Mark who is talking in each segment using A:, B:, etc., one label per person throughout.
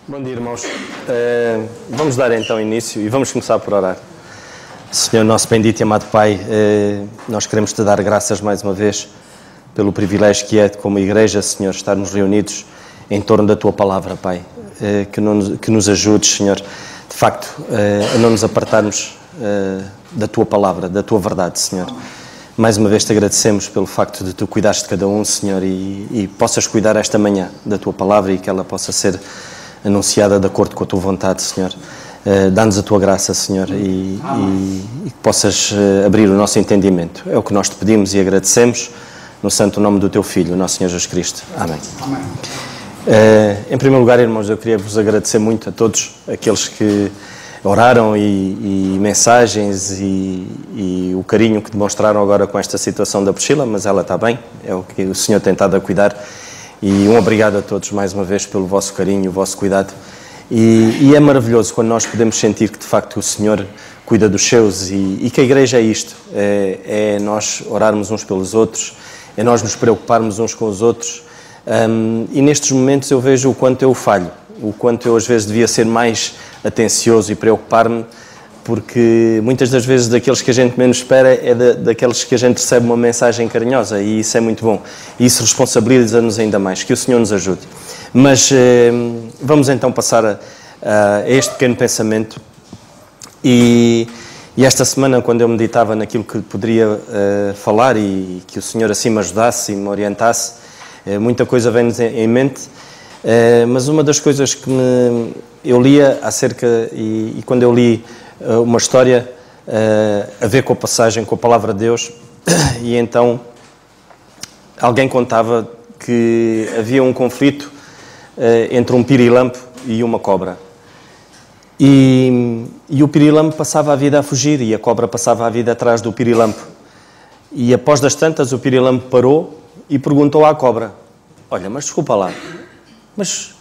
A: Bom dia, irmãos. Vamos dar então início e vamos começar por orar. Senhor, nosso bendito e amado Pai, nós queremos Te dar graças mais uma vez pelo privilégio que é, como igreja, Senhor, estarmos reunidos em torno da Tua Palavra, Pai. Que nos ajudes, Senhor, de facto, a não nos apartarmos da Tua Palavra, da Tua verdade, Senhor. Mais uma vez Te agradecemos pelo facto de Tu cuidares de cada um, Senhor, e possas cuidar esta manhã da Tua Palavra e que ela possa ser anunciada de acordo com a Tua vontade, Senhor. Dá-nos a Tua graça, Senhor, e que possas abrir o nosso entendimento. É o que nós Te pedimos e agradecemos no santo nome do Teu Filho, nosso Senhor Jesus Cristo. Amém. Amém. Em primeiro lugar, irmãos, eu queria vos agradecer muito a todos aqueles que oraram e mensagens e o carinho que demonstraram agora com esta situação da Priscila, mas ela está bem, é o que o Senhor tem estado a cuidar. E um obrigado a todos mais uma vez pelo vosso carinho, o vosso cuidado. E é maravilhoso quando nós podemos sentir que de facto o Senhor cuida dos seus e que a igreja é isto, é nós orarmos uns pelos outros, é nós nos preocuparmos uns com os outros. E nestes momentos eu vejo o quanto eu falho, o quanto eu às vezes devia ser mais atencioso e preocupar-me, porque muitas das vezes daqueles que a gente menos espera é daqueles que a gente recebe uma mensagem carinhosa, e isso é muito bom. E isso responsabiliza-nos ainda mais. Que o Senhor nos ajude. Mas vamos então passar a este pequeno pensamento. E esta semana, quando eu meditava naquilo que poderia falar e que o Senhor assim me ajudasse e me orientasse, muita coisa vem-nos em mente. Mas uma das coisas que eu lia acerca, e quando eu li uma história a ver com a passagem, com a palavra de Deus, e então alguém contava que havia um conflito entre um pirilampo e uma cobra. E o pirilampo passava a vida a fugir e a cobra passava a vida atrás do pirilampo. E após das tantas, o pirilampo parou e perguntou à cobra: olha, mas desculpa lá, mas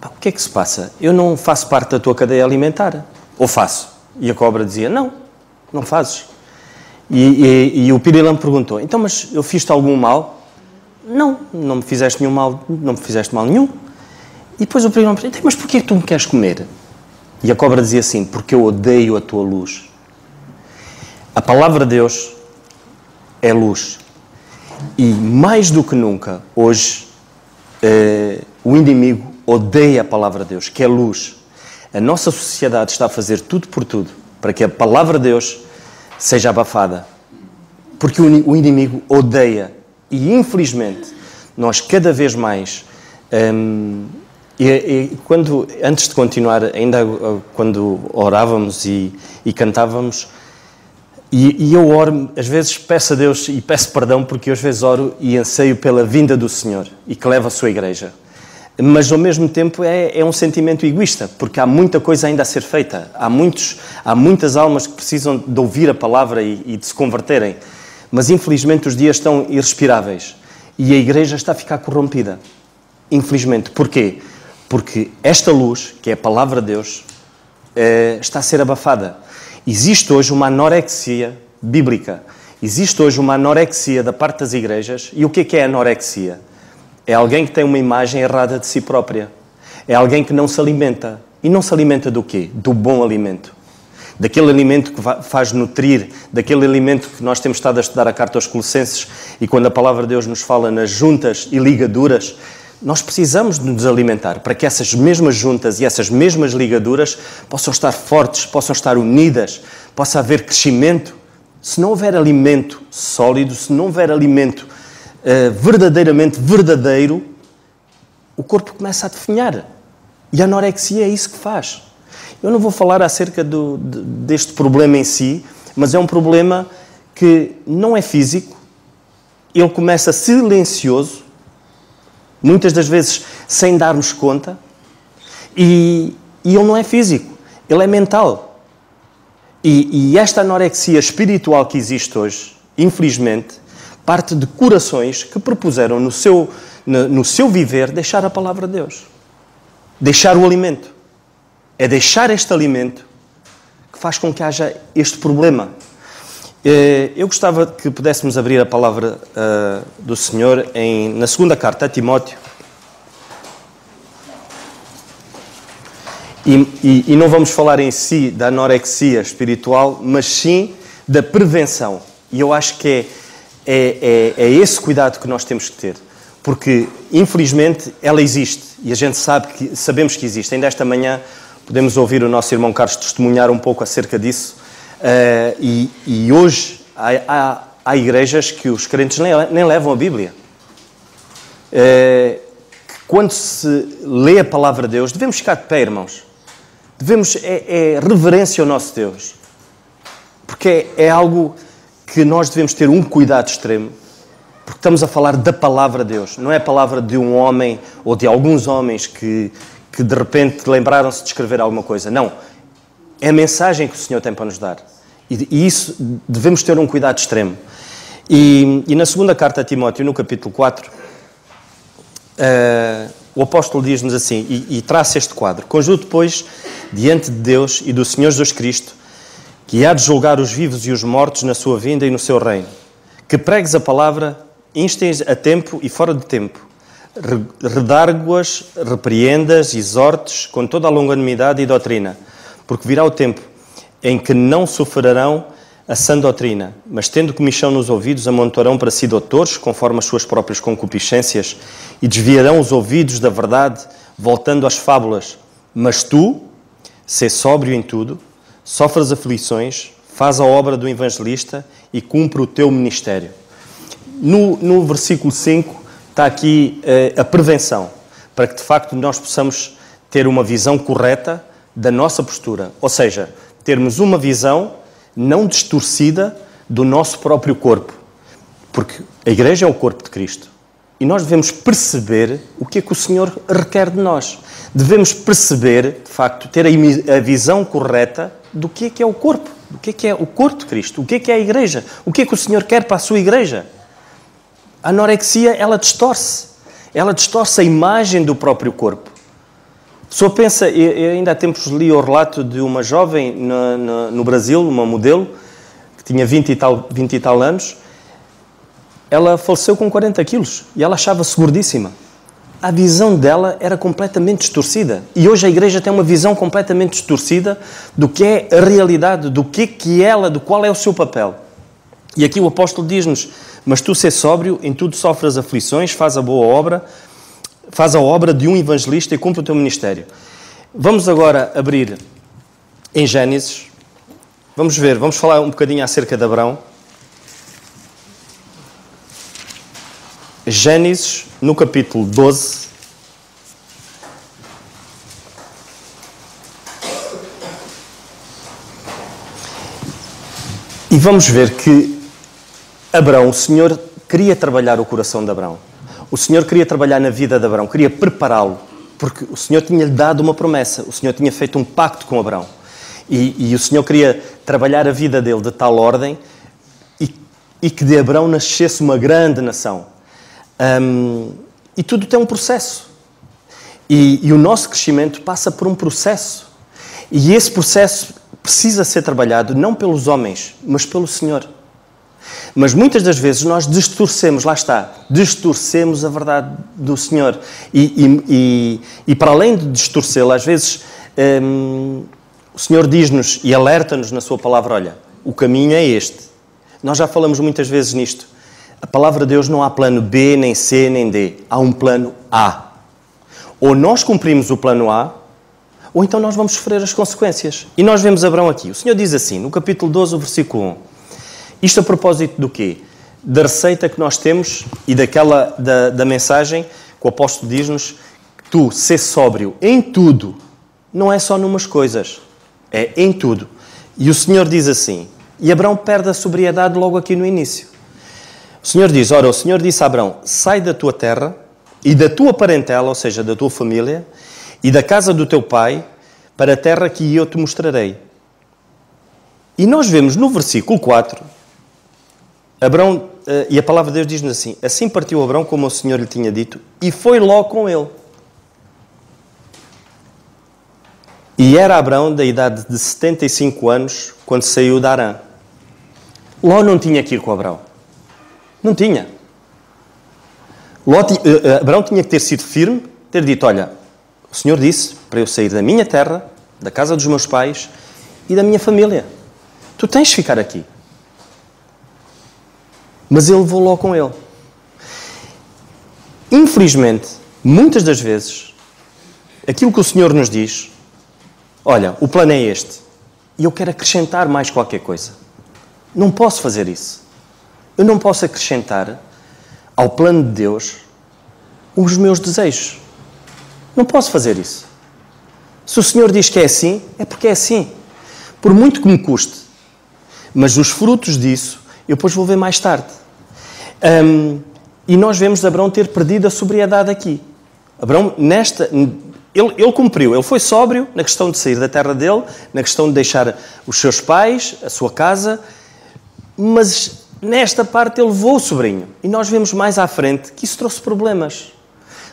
A: o que é que se passa? Eu não faço parte da tua cadeia alimentar. Ou faço? E a cobra dizia: não, não fazes. E o pirilampo perguntou: então, mas eu fiz-te algum mal? Não, não me fizeste nenhum mal, não me fizeste mal nenhum. E depois o pirilampo perguntou: mas porquê que tu me queres comer? E a cobra dizia assim: porque eu odeio a tua luz. A palavra de Deus é luz. E mais do que nunca, hoje, o inimigo odeia a palavra de Deus, que é luz. A nossa sociedade está a fazer tudo por tudo para que a palavra de Deus seja abafada. Porque o inimigo odeia. E, infelizmente, nós cada vez mais... antes de continuar, ainda quando orávamos e cantávamos, e eu oro, às vezes peço a Deus e peço perdão, porque eu às vezes oro e anseio pela vinda do Senhor e que leva a sua igreja. Mas, ao mesmo tempo, é um sentimento egoísta, porque há muita coisa ainda a ser feita. Há muitas almas que precisam de ouvir a palavra e de se converterem. Mas, infelizmente, os dias estão irrespiráveis. E a igreja está a ficar corrompida. Infelizmente. Porquê? Porque esta luz, que é a palavra de Deus, está a ser abafada. Existe hoje uma anorexia bíblica. Existe hoje uma anorexia da parte das igrejas. E o que é anorexia? É alguém que tem uma imagem errada de si própria. É alguém que não se alimenta. E não se alimenta do quê? Do bom alimento. Daquele alimento que faz nutrir, daquele alimento que nós temos estado a estudar a carta aos Colossenses, e quando a palavra de Deus nos fala nas juntas e ligaduras, nós precisamos de nos alimentar para que essas mesmas juntas e essas mesmas ligaduras possam estar fortes, possam estar unidas, possa haver crescimento. Se não houver alimento sólido, se não houver alimento verdadeiramente verdadeiro, o corpo começa a definhar. E a anorexia é isso que faz. Eu não vou falar acerca deste problema em si, mas é um problema que não é físico, ele começa silencioso, muitas das vezes sem darmos conta, e ele não é físico, ele é mental. E esta anorexia espiritual que existe hoje, infelizmente, parte de corações que propuseram no seu viver deixar a palavra de Deus. Deixar o alimento. É deixar este alimento que faz com que haja este problema. Eu gostava que pudéssemos abrir a palavra do Senhor na segunda carta a Timóteo. E não vamos falar em si da anorexia espiritual, mas sim da prevenção. E eu acho que é esse cuidado que nós temos que ter. Porque, infelizmente, ela existe. E a gente sabemos que existe. Ainda esta manhã podemos ouvir o nosso irmão Carlos testemunhar um pouco acerca disso. E hoje há igrejas que os crentes nem levam a Bíblia. Quando se lê a palavra de Deus, devemos ficar de pé, irmãos. É reverência ao nosso Deus. Porque é algo que nós devemos ter um cuidado extremo. Porque estamos a falar da palavra de Deus. Não é a palavra de um homem ou de alguns homens que de repente lembraram-se de escrever alguma coisa. Não. É a mensagem que o Senhor tem para nos dar. E isso devemos ter um cuidado extremo. E na segunda carta a Timóteo, no capítulo 4, o apóstolo diz-nos assim, e traça este quadro: conjunto, pois, diante de Deus e do Senhor Jesus Cristo, que há de julgar os vivos e os mortos na sua vinda e no seu reino, que pregues a palavra, instes a tempo e fora de tempo, redargue-as, repreendas, exortes, com toda a longanimidade e doutrina, porque virá o tempo em que não sofrerão a sã doutrina, mas tendo comichão nos ouvidos, amontoarão para si doutores, conforme as suas próprias concupiscências, e desviarão os ouvidos da verdade, voltando às fábulas. Mas tu, sê sóbrio em tudo, sofre as aflições, faz a obra do evangelista e cumpre o teu ministério. No versículo 5 está aqui a prevenção, para que de facto nós possamos ter uma visão correta da nossa postura. Ou seja, termos uma visão não distorcida do nosso próprio corpo. Porque a igreja é o corpo de Cristo. E nós devemos perceber o que é que o Senhor requer de nós. Devemos perceber, de facto, ter a visão correta do que é o corpo. O que é o corpo de Cristo. O que é a igreja. O que é que o Senhor quer para a sua igreja. A anorexia, ela distorce. Ela distorce a imagem do próprio corpo. A pessoa pensa, eu ainda há tempos li o relato de uma jovem no Brasil, uma modelo, que tinha 20 e tal anos. Ela faleceu com 40 quilos e ela achava-se gordíssima. A visão dela era completamente distorcida. E hoje a igreja tem uma visão completamente distorcida do que é a realidade, do que ela, do qual é o seu papel. E aqui o apóstolo diz-nos: mas tu sê sóbrio, em tudo sofres aflições, faz a obra de um evangelista e cumpre o teu ministério. Vamos agora abrir em Gênesis. Vamos falar um bocadinho acerca de Abrão. Gênesis, no capítulo 12. E vamos ver que Abrão, o Senhor queria trabalhar o coração de Abrão. O Senhor queria trabalhar na vida de Abrão, queria prepará-lo, porque o Senhor tinha-lhe dado uma promessa, o Senhor tinha feito um pacto com Abrão. E o Senhor queria trabalhar a vida dele de tal ordem e que de Abrão nascesse uma grande nação. E tudo tem um processo. E o nosso crescimento passa por um processo. E esse processo precisa ser trabalhado não pelos homens, mas pelo Senhor. Mas muitas das vezes nós distorcemos, lá está, distorcemos a verdade do Senhor. E para além de distorcê-la, às vezes o Senhor diz-nos e alerta-nos na sua palavra: olha, o caminho é este. Nós já falamos muitas vezes nisto. A palavra de Deus não há plano B, nem C, nem D. Há um plano A. Ou nós cumprimos o plano A, ou então nós vamos sofrer as consequências. E nós vemos Abrão aqui. O Senhor diz assim, no capítulo 12, o versículo 1. Isto a propósito do quê? Da receita que nós temos e da mensagem que o apóstolo diz-nos: que tu, sê sóbrio em tudo. Não é só numas coisas. É em tudo. E o Senhor diz assim. E Abrão perde a sobriedade logo aqui no início. O Senhor diz, o Senhor disse a Abrão: sai da tua terra e da tua parentela, ou seja, da tua família, e da casa do teu pai, para a terra que eu te mostrarei. E nós vemos no versículo 4, Abrão, e a palavra de Deus diz-nos assim: assim partiu Abrão como o Senhor lhe tinha dito, e foi Ló com ele. E era Abrão da idade de 75 anos, quando saiu de Harã. Ló não tinha que ir com Abrão. Não tinha. Abrão tinha que ter sido firme, ter dito: olha, o Senhor disse para eu sair da minha terra da casa dos meus pais e da minha família. Tu tens de ficar aqui. Mas ele levou logo com ele. Infelizmente, muitas das vezes, aquilo que o Senhor nos diz, olha, o plano é este, e eu quero acrescentar mais qualquer coisa. Não posso fazer isso. Eu não posso acrescentar ao plano de Deus os meus desejos. Não posso fazer isso. Se o Senhor diz que é assim, é porque é assim. Por muito que me custe. Mas os frutos disso, eu depois vou ver mais tarde. E nós vemos Abraão ter perdido a sobriedade aqui. Abraão, ele cumpriu. Ele foi sóbrio na questão de sair da terra dele, na questão de deixar os seus pais, a sua casa. Mas nesta parte ele levou o sobrinho. E nós vemos mais à frente que isso trouxe problemas.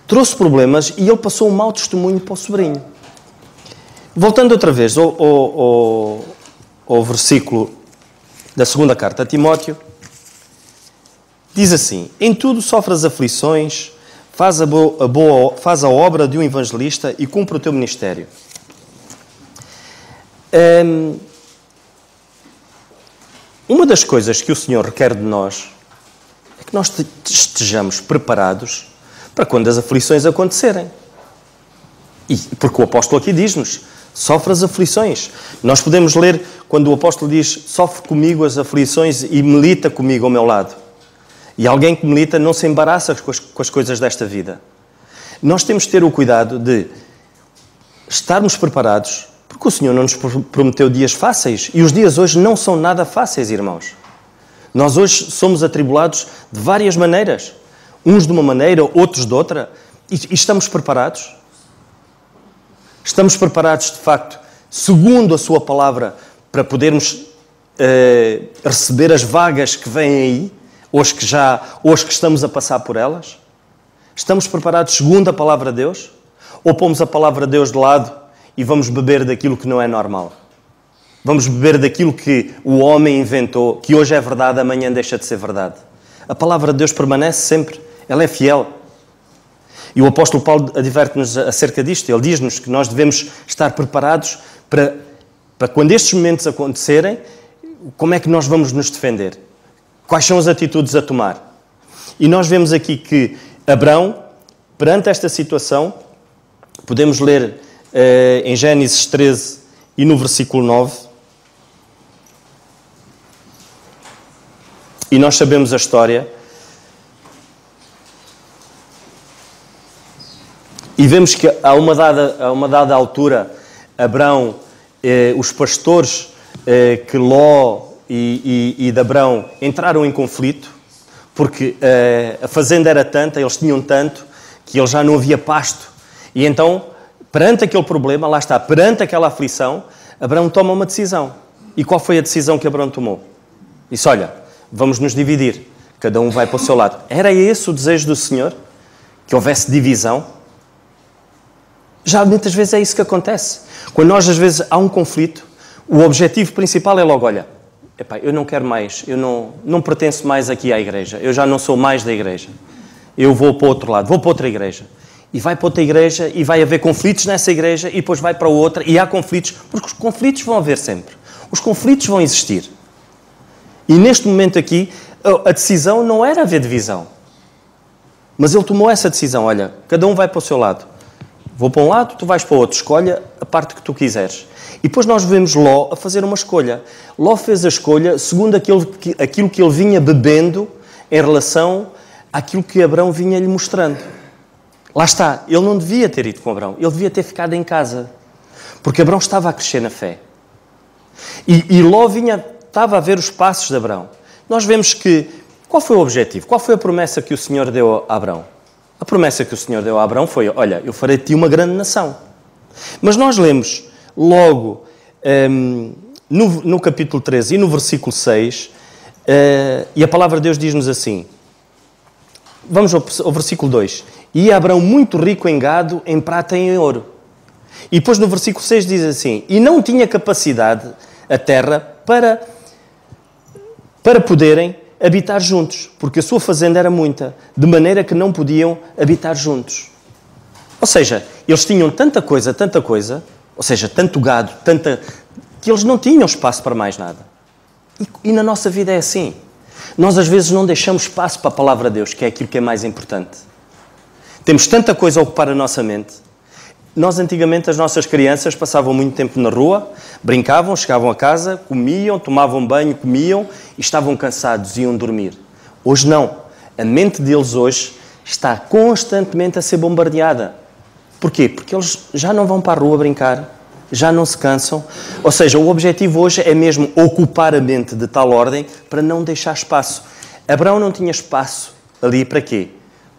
A: Trouxe problemas e ele passou um mau testemunho para o sobrinho. Voltando outra vez ao versículo da segunda carta a Timóteo, diz assim: em tudo sofre as aflições, faz a obra de um evangelista e cumpre o teu ministério. Uma das coisas que o Senhor requer de nós é que nós estejamos preparados para quando as aflições acontecerem. E porque o apóstolo aqui diz-nos, sofre as aflições. Nós podemos ler quando o apóstolo diz, sofre comigo as aflições e milita comigo ao meu lado. E alguém que milita não se embaraça com as coisas desta vida. Nós temos de ter o cuidado de estarmos preparados, porque o Senhor não nos prometeu dias fáceis. E os dias hoje não são nada fáceis, irmãos. Nós hoje somos atribulados de várias maneiras. Uns de uma maneira, outros de outra. E estamos preparados? Estamos preparados, de facto, segundo a sua palavra, para podermos receber as vagas que vêm aí, hoje que estamos a passar por elas? Estamos preparados segundo a palavra de Deus? Ou pomos a palavra de Deus de lado e vamos beber daquilo que não é normal? Vamos beber daquilo que o homem inventou, que hoje é verdade, amanhã deixa de ser verdade. A palavra de Deus permanece sempre, ela é fiel. E o apóstolo Paulo adverte-nos acerca disto. Ele diz-nos que nós devemos estar preparados para quando estes momentos acontecerem, como é que nós vamos nos defender? Quais são as atitudes a tomar? E nós vemos aqui que Abraão, perante esta situação, podemos ler em Gênesis 13 e no versículo 9, e nós sabemos a história, e vemos que a uma dada altura, Abraão, os pastores que Ló e de Abraão entraram em conflito, porque a fazenda era tanta, eles tinham tanto, que ele já não havia pasto. E então, perante aquele problema, lá está, perante aquela aflição, Abraão toma uma decisão. E qual foi a decisão que Abraão tomou? Disse, olha, vamos nos dividir, cada um vai para o seu lado. Era esse o desejo do Senhor? Que houvesse divisão? Já muitas vezes é isso que acontece. Quando nós, às vezes, há um conflito, o objetivo principal é logo, olha, epá, eu não quero mais, eu não pertenço mais aqui à igreja, eu já não sou mais da igreja. Eu vou para o outro lado, vou para outra igreja. E vai para outra igreja e vai haver conflitos nessa igreja e depois vai para outra e há conflitos, porque os conflitos vão haver sempre. Os conflitos vão existir. E neste momento aqui, a decisão não era haver divisão. Mas ele tomou essa decisão, olha, cada um vai para o seu lado. Vou para um lado, tu vais para o outro. Escolha a parte que tu quiseres. E depois nós vemos Ló a fazer uma escolha. Ló fez a escolha segundo aquilo que ele vinha bebendo em relação àquilo que Abraão vinha lhe mostrando. Lá está. Ele não devia ter ido com Abraão. Ele devia ter ficado em casa. Porque Abraão estava a crescer na fé. E Ló estava a ver os passos de Abraão. Nós vemos que... Qual foi o objetivo? Qual foi a promessa que o Senhor deu a Abraão? A promessa que o Senhor deu a Abraão foi, olha, eu farei de ti uma grande nação. Mas nós lemos logo no capítulo 13 e no versículo 6, e a palavra de Deus diz-nos assim, vamos ao versículo 2, e Abraão muito rico em gado, em prata e em ouro. E depois no versículo 6 diz assim, e não tinha capacidade a terra para poderem habitar juntos, porque a sua fazenda era muita, de maneira que não podiam habitar juntos. Ou seja, eles tinham tanta coisa, Ou seja, tanto gado, que eles não tinham espaço para mais nada. E na nossa vida é assim. Nós às vezes não deixamos espaço para a palavra de Deus, que é aquilo que é mais importante. Temos tanta coisa a ocupar a nossa mente. Nós antigamente, as nossas crianças passavam muito tempo na rua, brincavam, chegavam a casa, comiam, tomavam banho, comiam e estavam cansados e iam dormir. Hoje não. A mente deles hoje está constantemente a ser bombardeada. Porquê? Porque eles já não vão para a rua brincar, já não se cansam. Ou seja, o objetivo hoje é mesmo ocupar a mente de tal ordem para não deixar espaço. Abraão não tinha espaço ali para quê?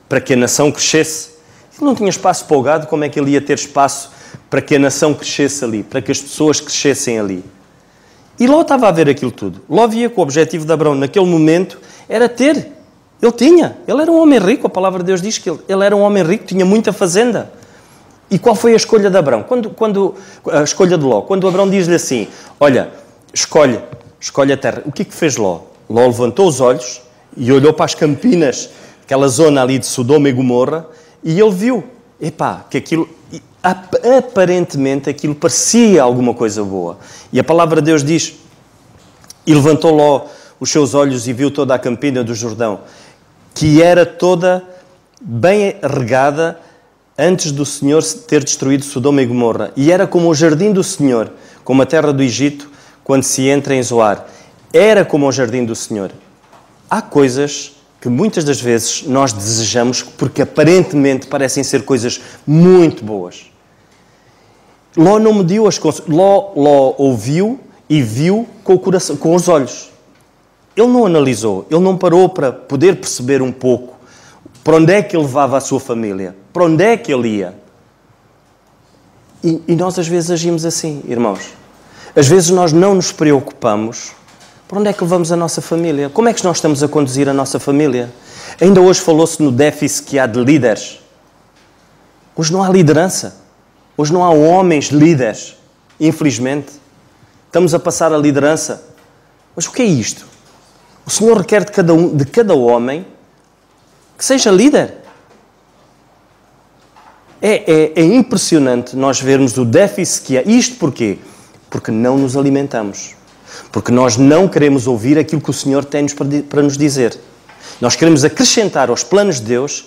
A: Para que a nação crescesse. Ele não tinha espaço para o gado, como é que ele ia ter espaço para que a nação crescesse ali, para que as pessoas crescessem ali? E Ló estava a ver aquilo tudo. Ló via que o objetivo de Abraão naquele momento era ter. Ele era um homem rico, a palavra de Deus diz que ele era um homem rico, tinha muita fazenda. E qual foi a escolha de Abraão? A escolha de Ló? Quando Abraão diz-lhe assim, olha, escolhe a terra. O que é que fez Ló? Ló levantou os olhos e olhou para as campinas, aquela zona ali de Sodoma e Gomorra, e ele viu, que aquilo, aparentemente, aquilo parecia alguma coisa boa. E a palavra de Deus diz, e levantou Ló os seus olhos e viu toda a campina do Jordão, que era toda bem regada antes do Senhor ter destruído Sodoma e Gomorra. E era como o jardim do Senhor, como a terra do Egito, quando se entra em Zoar. Era como o jardim do Senhor. Há coisas que muitas das vezes nós desejamos porque aparentemente parecem ser coisas muito boas. Ló não mediu as coisas. Ló ouviu e viu com o coração, com os olhos. Ele não analisou, ele não parou para poder perceber um pouco para onde é que ele levava a sua família, para onde é que ele ia. E nós às vezes agimos assim, irmãos. Às vezes nós não nos preocupamos para onde é que levamos a nossa família? Como é que nós estamos a conduzir a nossa família? Ainda hoje falou-se no déficit que há de líderes. Hoje não há liderança. Hoje não há homens líderes. Infelizmente. Estamos a passar a liderança. Mas o que é isto? O Senhor requer de cada homem que seja líder. É impressionante nós vermos o déficit que há. Isto porquê? Porque não nos alimentamos. Porque nós não queremos ouvir aquilo que o Senhor tem para nos dizer. Nós queremos acrescentar aos planos de Deus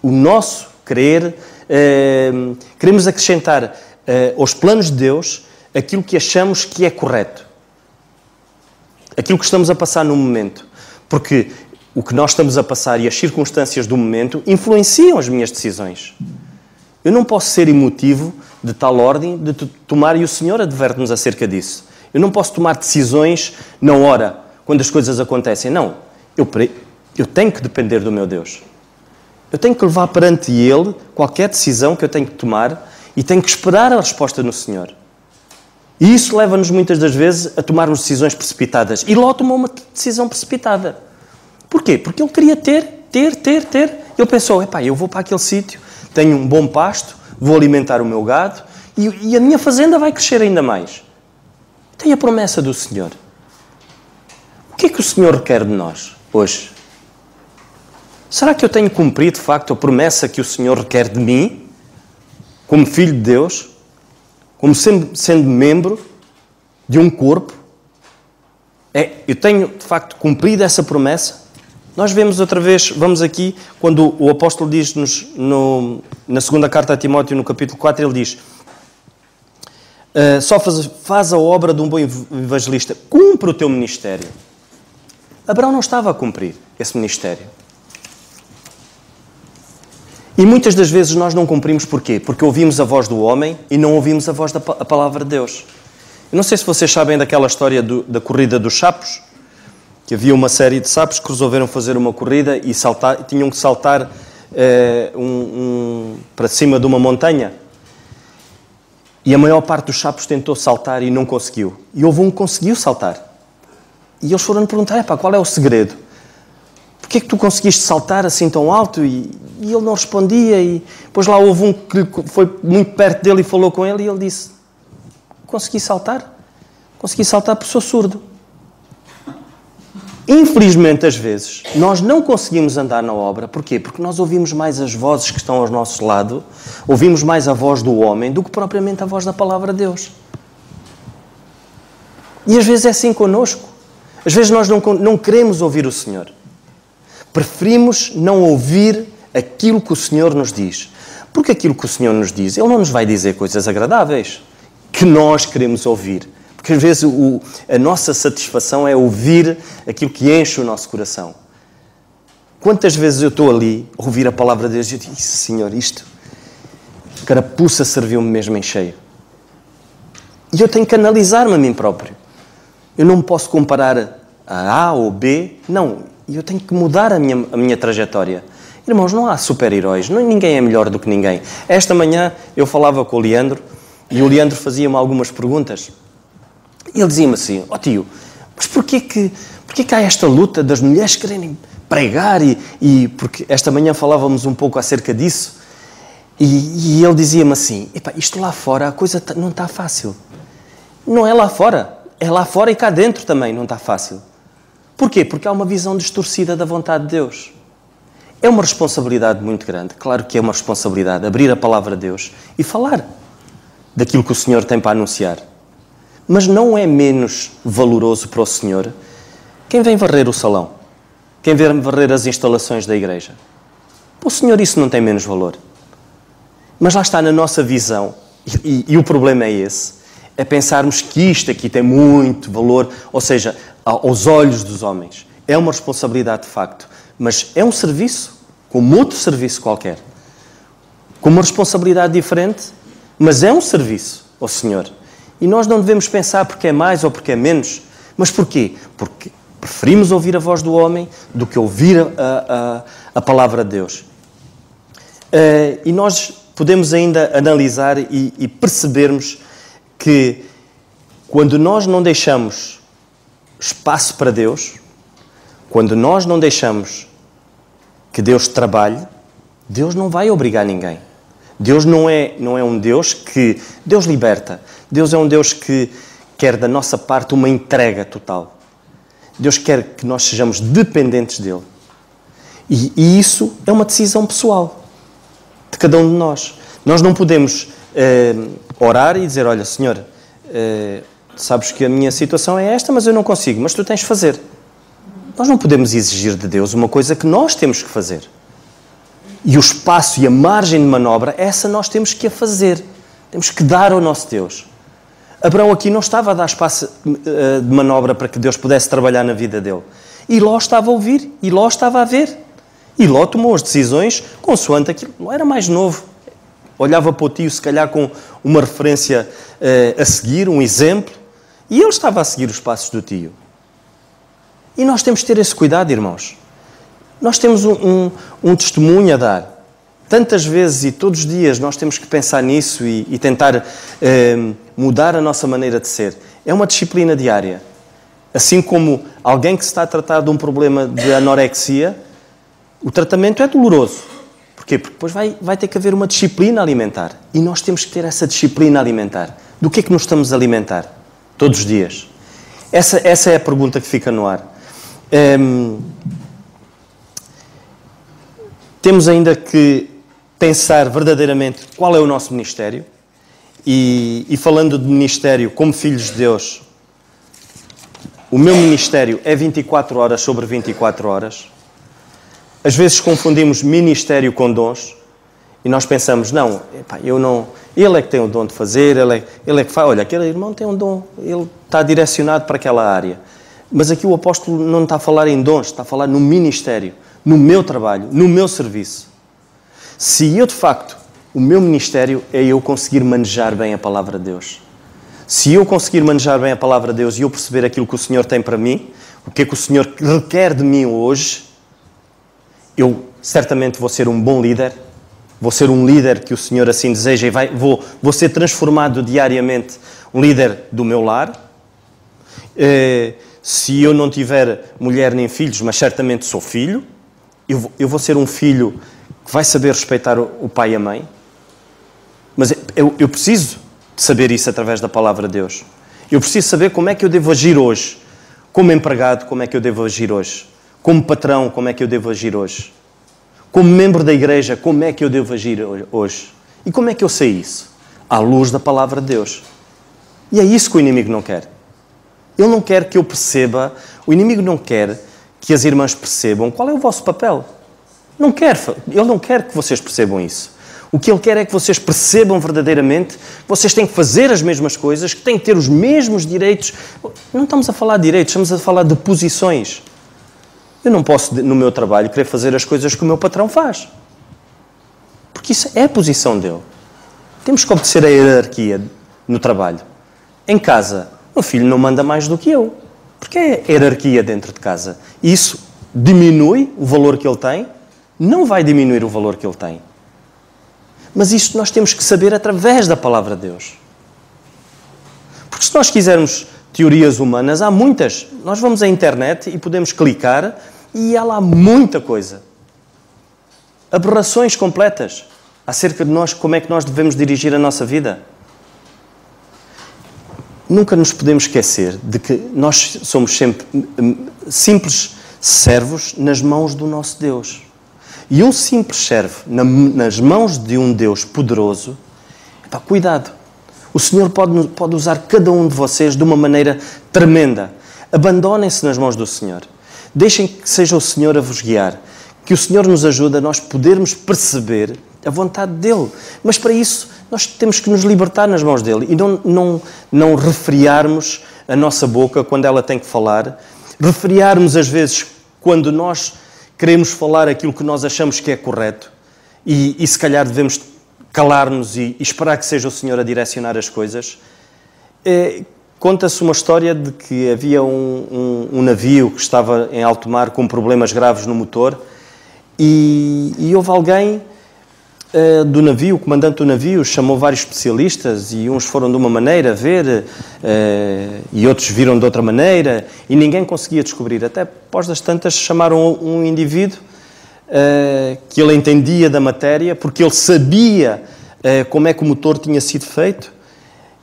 A: o nosso querer. Queremos acrescentar aos planos de Deus aquilo que achamos que é correto. Aquilo que estamos a passar no momento. Porque o que nós estamos a passar e as circunstâncias do momento influenciam as minhas decisões. Eu não posso ser emotivo de tal ordem de tomar, e o Senhor adverte-nos acerca disso. Eu não posso tomar decisões na hora, quando as coisas acontecem. Não. Eu tenho que depender do meu Deus. Eu tenho que levar perante Ele qualquer decisão que eu tenho que tomar e tenho que esperar a resposta no Senhor. E isso leva-nos muitas das vezes a tomarmos decisões precipitadas. E Ló tomou uma decisão precipitada. Porquê? Porque ele queria ter. Ele pensou, eu vou para aquele sítio, tenho um bom pasto, vou alimentar o meu gado e a minha fazenda vai crescer ainda mais. Tem a promessa do Senhor. O que é que o Senhor requer de nós hoje? Será que eu tenho cumprido, de facto, a promessa que o Senhor requer de mim, como filho de Deus, como sendo membro de um corpo? Eu tenho, de facto, cumprido essa promessa? Nós vemos outra vez, vamos aqui, quando o apóstolo diz-nos na segunda carta a Timóteo, no capítulo 4, ele diz... só faz a obra de um bom evangelista. Cumpre o teu ministério. Abraão não estava a cumprir esse ministério. E muitas das vezes nós não cumprimos porquê? Porque ouvimos a voz do homem e não ouvimos a voz da palavra de Deus. Eu não sei se vocês sabem daquela história da corrida dos sapos, que havia uma série de sapos que resolveram fazer uma corrida e tinham que saltar para cima de uma montanha. E a maior parte dos sapos tentou saltar e não conseguiu. E houve um que conseguiu saltar. E eles foram-lhe perguntar, qual é o segredo? Porquê é que tu conseguiste saltar assim tão alto? E ele não respondia. E depois lá houve um que foi muito perto dele e falou com ele. E ele disse, consegui saltar porque sou surdo. Infelizmente, às vezes, nós não conseguimos andar na obra. Porquê? Porque nós ouvimos mais as vozes que estão ao nosso lado, ouvimos mais a voz do homem do que propriamente a voz da palavra de Deus. E às vezes é assim connosco. Às vezes nós não queremos ouvir o Senhor. Preferimos não ouvir aquilo que o Senhor nos diz. Porque aquilo que o Senhor nos diz, Ele não nos vai dizer coisas agradáveis que nós queremos ouvir. Porque às vezes a nossa satisfação é ouvir aquilo que enche o nosso coração. Quantas vezes eu estou ali a ouvir a palavra de Deus e eu digo, Senhor, isto, carapuça serviu-me mesmo em cheio. E eu tenho que analisar-me a mim próprio. Eu não me posso comparar a A ou B, não. Eu tenho que mudar a minha trajetória. Irmãos, não há super-heróis, ninguém é melhor do que ninguém. Esta manhã eu falava com o Leandro e o Leandro fazia-me algumas perguntas. E ele dizia-me assim, tio, mas porquê que há esta luta das mulheres quererem pregar? E porque esta manhã falávamos um pouco acerca disso. E ele dizia-me assim, isto lá fora a coisa não está fácil. Não é lá fora. É lá fora e cá dentro também não está fácil. Porquê? Porque há uma visão distorcida da vontade de Deus. É uma responsabilidade muito grande. Claro que é uma responsabilidade abrir a palavra de Deus e falar daquilo que o Senhor tem para anunciar. Mas não é menos valoroso para o Senhor quem vem varrer o salão, quem vem varrer as instalações da igreja. Para o Senhor isso não tem menos valor. Mas lá está na nossa visão, e o problema é esse, é pensarmos que isto aqui tem muito valor, ou seja, aos olhos dos homens. É uma responsabilidade de facto, mas é um serviço, como outro serviço qualquer. Com uma responsabilidade diferente, mas é um serviço ao Senhor. E nós não devemos pensar porque é mais ou porque é menos. Mas porquê? Porque preferimos ouvir a voz do homem do que ouvir a palavra de Deus. E nós podemos ainda analisar e percebermos que quando nós não deixamos espaço para Deus, quando nós não deixamos que Deus trabalhe, Deus não vai obrigar ninguém. Deus não é um Deus que... Deus liberta. Deus é um Deus que quer da nossa parte uma entrega total. Deus quer que nós sejamos dependentes dEle. E isso é uma decisão pessoal de cada um de nós. Nós não podemos orar e dizer, olha, Senhor, sabes que a minha situação é esta, mas eu não consigo, mas tu tens de fazer. Nós não podemos exigir de Deus uma coisa que nós temos que fazer. E o espaço e a margem de manobra, essa nós temos que a fazer. Temos que dar ao nosso Deus. Abraão aqui não estava a dar espaço de manobra para que Deus pudesse trabalhar na vida dele. E Ló estava a ouvir, e Ló estava a ver. E Ló tomou as decisões consoante aquilo. Ló era mais novo. Olhava para o tio, se calhar com uma referência a seguir, um exemplo. E ele estava a seguir os passos do tio. E nós temos que ter esse cuidado, irmãos. Nós temos um testemunho a dar. Tantas vezes e todos os dias nós temos que pensar nisso e tentar mudar a nossa maneira de ser. É uma disciplina diária. Assim como alguém que se está a tratar de um problema de anorexia, o tratamento é doloroso. Porquê? Porque depois vai ter que haver uma disciplina alimentar. E nós temos que ter essa disciplina alimentar. Do que é que nos estamos a alimentar? Todos os dias. Essa é a pergunta que fica no ar. Temos ainda que pensar verdadeiramente qual é o nosso ministério. E falando de ministério como filhos de Deus, o meu ministério é 24 horas sobre 24 horas. Às vezes confundimos ministério com dons e nós pensamos, não, eu não, ele é que tem o dom de fazer, ele é que faz, olha, aquele irmão tem um dom, ele está direcionado para aquela área. Mas aqui o apóstolo não está a falar em dons, está a falar no ministério, no meu trabalho, no meu serviço. Se eu, de facto, o meu ministério é eu conseguir manejar bem a palavra de Deus. Se eu conseguir manejar bem a palavra de Deus e eu perceber aquilo que o Senhor tem para mim, o que é que o Senhor requer de mim hoje, eu certamente vou ser um bom líder, vou ser um líder que o Senhor assim deseja e vou ser transformado diariamente um líder do meu lar. Se eu não tiver mulher nem filhos, mas certamente sou filho, eu vou ser um filho que vai saber respeitar o pai e a mãe. Mas eu preciso de saber isso através da palavra de Deus. Eu preciso saber como é que eu devo agir hoje, Como empregado, como é que eu devo agir hoje? Como patrão, como é que eu devo agir hoje? Como membro da igreja, como é que eu devo agir hoje? E como é que eu sei isso? À luz da palavra de Deus. E é isso que o inimigo não quer. Ele não quer que eu perceba, o inimigo não quer que as irmãs percebam qual é o vosso papel. Ele não quer que vocês percebam isso. O que ele quer é que vocês percebam verdadeiramente que vocês têm que fazer as mesmas coisas, que têm que ter os mesmos direitos. Não estamos a falar de direitos, estamos a falar de posições. Eu não posso, no meu trabalho, querer fazer as coisas que o meu patrão faz. Porque isso é a posição dele. Temos que obedecer a hierarquia no trabalho. Em casa, o filho não manda mais do que eu. Porque é a hierarquia dentro de casa. Isso diminui o valor que ele tem? Não vai diminuir o valor que ele tem. Mas isto nós temos que saber através da palavra de Deus. Porque se nós quisermos teorias humanas, há muitas. Nós vamos à internet e podemos clicar e há lá muita coisa. Aberrações completas acerca de nós, como é que nós devemos dirigir a nossa vida. Nunca nos podemos esquecer de que nós somos sempre simples servos nas mãos do nosso Deus. E um simples servo nas mãos de um Deus poderoso, cuidado. O Senhor pode usar cada um de vocês de uma maneira tremenda. Abandonem-se nas mãos do Senhor. Deixem que seja o Senhor a vos guiar. Que o Senhor nos ajude a nós podermos perceber a vontade dEle. Mas para isso, nós temos que nos libertar nas mãos dEle e não refriarmos a nossa boca quando ela tem que falar. Refriarmos, às vezes, quando nós queremos falar aquilo que nós achamos que é correto e se calhar devemos calar-nos e esperar que seja o Senhor a direcionar as coisas. Conta-se uma história de que havia um navio que estava em alto mar com problemas graves no motor e houve alguém do navio, o comandante do navio, chamou vários especialistas e uns foram de uma maneira ver e outros viram de outra maneira e ninguém conseguia descobrir. Até após das tantas chamaram um indivíduo que ele entendia da matéria porque ele sabia como é que o motor tinha sido feito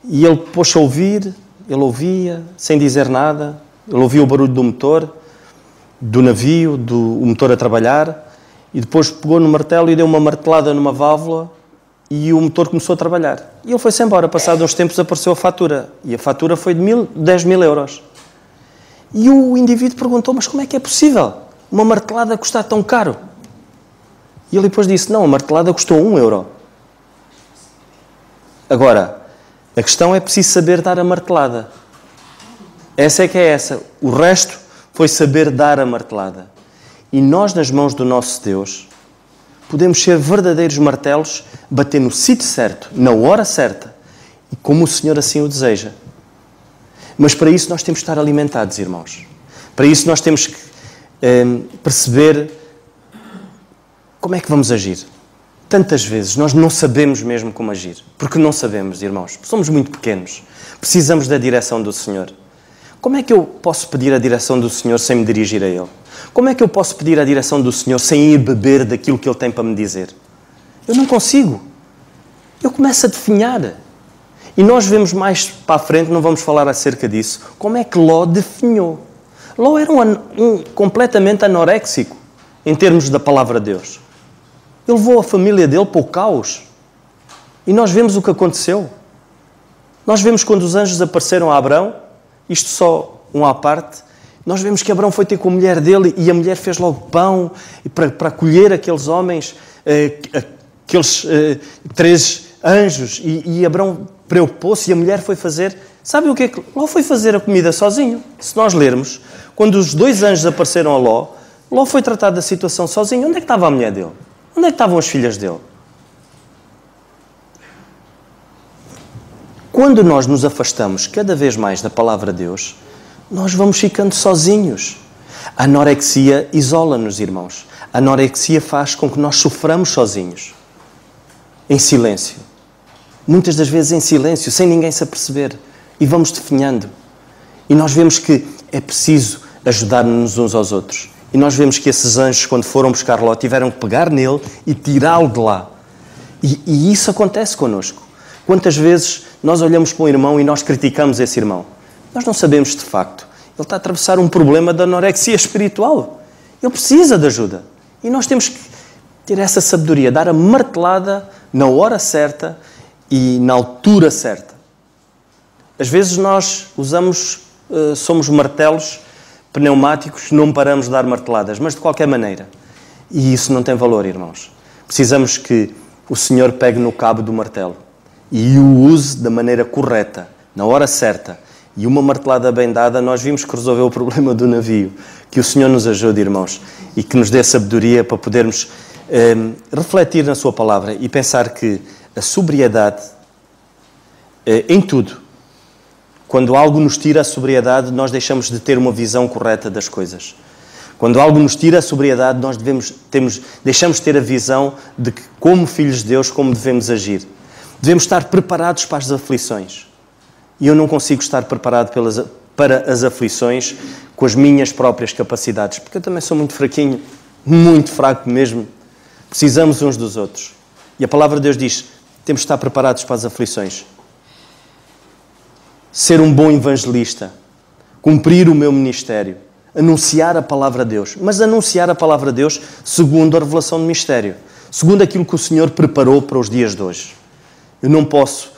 A: e ele pôs-se a ouvir, ele ouvia sem dizer nada, ele ouvia o barulho do motor, do navio, o motor a trabalhar. E depois pegou no martelo e deu uma martelada numa válvula e o motor começou a trabalhar. E ele foi-se embora. Passados uns tempos apareceu a fatura. E a fatura foi de 10 mil euros. E o indivíduo perguntou, mas como é que é possível uma martelada custar tão caro? E ele depois disse, não, a martelada custou 1 euro. Agora, a questão é preciso saber dar a martelada. Essa é que é essa. O resto foi saber dar a martelada. E nós, nas mãos do nosso Deus, podemos ser verdadeiros martelos, bater no sítio certo, na hora certa, e como o Senhor assim o deseja. Mas para isso nós temos que estar alimentados, irmãos. Para isso nós temos que perceber como é que vamos agir. Tantas vezes nós não sabemos mesmo como agir. Porque não sabemos, irmãos. Somos muito pequenos. Precisamos da direção do Senhor. Como é que eu posso pedir a direção do Senhor sem me dirigir a Ele? Como é que eu posso pedir a direção do Senhor sem ir beber daquilo que Ele tem para me dizer? Eu não consigo. Eu começo a definhar. E nós vemos mais para a frente, não vamos falar acerca disso, como é que Ló definhou. Ló era completamente anoréxico em termos da palavra de Deus. Ele levou a família dele para o caos. E nós vemos o que aconteceu. Nós vemos quando os anjos apareceram a Abrão, isto só um à parte, nós vemos que Abrão foi ter com a mulher dele e a mulher fez logo pão para acolher aqueles homens, aqueles 3 anjos, e Abrão preocupou-se e a mulher foi fazer. Sabe o que é que Ló foi fazer a comida sozinho? Se nós lermos, quando os 2 anjos apareceram a Ló, Ló foi tratar da situação sozinho. Onde é que estava a mulher dele? Onde é que estavam as filhas dele? Quando nós nos afastamos cada vez mais da palavra de Deus, nós vamos ficando sozinhos. A anorexia isola-nos, irmãos. A anorexia faz com que nós soframos sozinhos. Em silêncio. Muitas das vezes em silêncio, sem ninguém se aperceber. E vamos definhando. E nós vemos que é preciso ajudar-nos uns aos outros. E nós vemos que esses anjos, quando foram buscar Ló, tiveram que pegar nele e tirá-lo de lá. E isso acontece connosco. Quantas vezes nós olhamos para um irmão e nós criticamos esse irmão? Nós não sabemos de facto. está a atravessar um problema de anorexia espiritual. Ele precisa de ajuda. E nós temos que ter essa sabedoria, dar a martelada na hora certa e na altura certa. Às vezes nós somos martelos pneumáticos, não paramos de dar marteladas, mas de qualquer maneira. E isso não tem valor, irmãos. Precisamos que o Senhor pegue no cabo do martelo e o use da maneira correta, na hora certa. E uma martelada bem dada, nós vimos que resolveu o problema do navio. Que o Senhor nos ajude, irmãos, e que nos dê sabedoria para podermos refletir na sua palavra e pensar que a sobriedade, em tudo, quando algo nos tira a sobriedade, nós deixamos de ter uma visão correta das coisas. Quando algo nos tira a sobriedade, nós deixamos de ter a visão de que, como filhos de Deus, como devemos agir. Devemos estar preparados para as aflições. E eu não consigo estar preparado para as aflições com as minhas próprias capacidades, porque eu também sou muito fraquinho, muito fraco mesmo. Precisamos uns dos outros. E a palavra de Deus diz, temos de estar preparados para as aflições. Ser um bom evangelista, cumprir o meu ministério, anunciar a palavra de Deus, mas anunciar a palavra de Deus segundo a revelação do mistério, segundo aquilo que o Senhor preparou para os dias de hoje. Eu não posso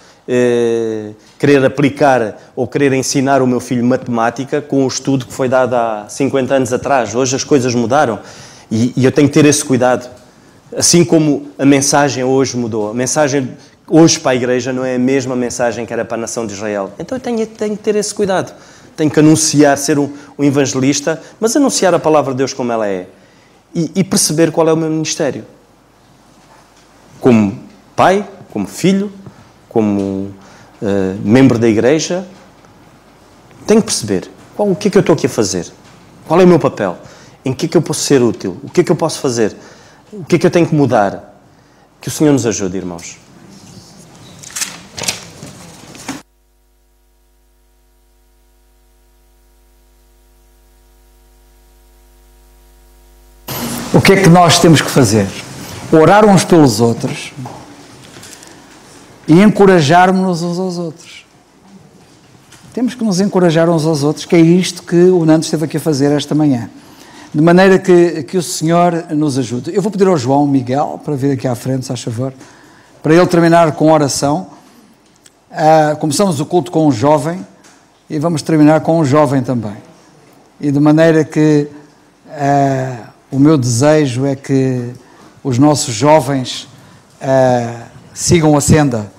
A: querer aplicar ou querer ensinar o meu filho matemática com o estudo que foi dado há 50 anos atrás. Hoje as coisas mudaram e eu tenho que ter esse cuidado. Assim como a mensagem hoje mudou. A mensagem hoje para a igreja não é a mesma mensagem que era para a nação de Israel. Então eu tenho que ter esse cuidado. Tenho que anunciar, ser um evangelista, mas anunciar a palavra de Deus como ela é. E perceber qual é o meu ministério. Como pai, como filho, como membro da igreja, tenho que perceber o que é que eu estou aqui a fazer. Qual é o meu papel? Em que é que eu posso ser útil? O que é que eu posso fazer? O que é que eu tenho que mudar? Que o Senhor nos ajude, irmãos.
B: O que é que nós temos que fazer? Orar uns pelos outros e encorajarmos-nos uns aos outros. Temos que nos encorajar uns aos outros, que é isto que o Nando esteve aqui a fazer esta manhã. De maneira que o Senhor nos ajude. Eu vou pedir ao João Miguel para vir aqui à frente, se faz favor, para ele terminar com oração. Começamos o culto com um jovem e vamos terminar com um jovem também. E de maneira que o meu desejo é que os nossos jovens sigam a senda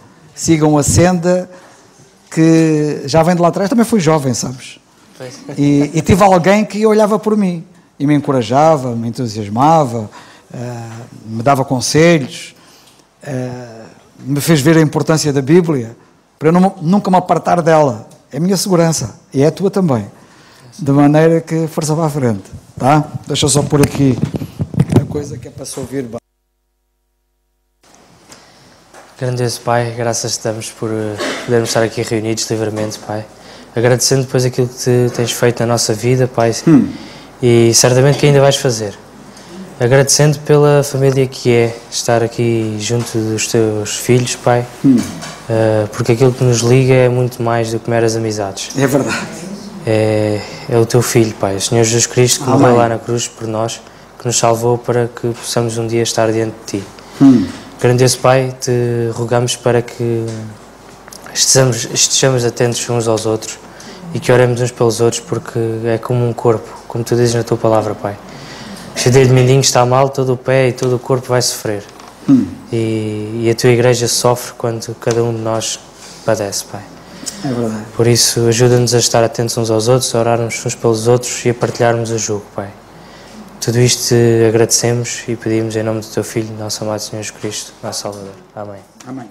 B: que já vem de lá atrás. Também fui jovem, sabes? E tive alguém que olhava por mim e me encorajava, me entusiasmava, me dava conselhos, me fez ver a importância da Bíblia, para eu nunca me apartar dela. É a minha segurança e é a tua também. De maneira que força para a frente, tá? Deixa eu só pôr aqui a coisa que é para se ouvir bem.
C: Grandioso Pai, graças te damos por podermos estar aqui reunidos livremente, Pai. Agradecendo depois aquilo que tens feito na nossa vida, Pai, e certamente que ainda vais fazer. Agradecendo pela família que é estar aqui junto dos teus filhos, Pai, porque aquilo que nos liga é muito mais do que meras amizades.
B: É verdade.
C: É o teu Filho, Pai, o Senhor Jesus Cristo, que morreu lá na cruz por nós, que nos salvou para que possamos um dia estar diante de Ti. Grandioso Pai, te rogamos para que estejamos atentos uns aos outros e que oremos uns pelos outros, porque é como um corpo, como tu dizes na tua palavra, Pai. Se o dedo mindinho está mal, todo o pé e todo o corpo vai sofrer. E a tua igreja sofre quando cada um de nós padece, Pai.
B: É verdade.
C: Por isso, ajuda-nos a estar atentos uns aos outros, a orarmos uns pelos outros e a partilharmos o jugo, Pai. Tudo isto te agradecemos e pedimos em nome do teu Filho, nosso amado Senhor Jesus Cristo, nosso Salvador. Amém.
B: Amém.